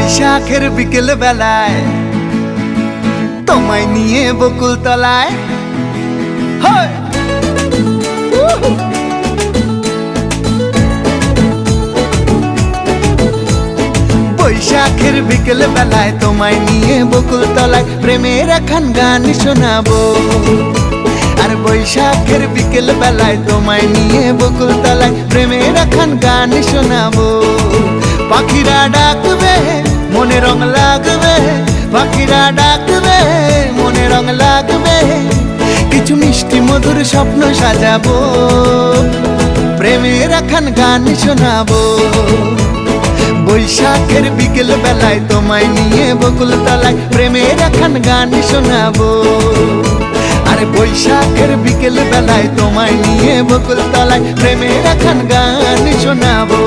বৈশাখের বিকেল বেলায় তোমায় নিয়ে বকুল তলায় বৈশাখের বিকেল বেলায় তোমায় নিয়ে বকুল তলায় প্রেমের একখান গান শোনাবো। আর বৈশাখের বিকেল বেলায় তোমায় নিয়ে বকুল তলায় প্রেমের একখান গান শোনাবো। পাখিরা ডাকবে মনে রং লাগবে, পাখিরা ডাকবে মনে রং লাগবে, কিছু মিষ্টি মধুর স্বপ্ন সাজাবো, প্রেমের একখান গান শোনাবো। বৈশাখের বিকেল বেলায় তোমায় নিয়ে বকুল তলায় প্রেমের একখান গান শোনাবো। আরে বৈশাখের বিকেল বেলায় তোমায় নিয়ে বকুল তলায় প্রেমের একখান গান শোনাবো।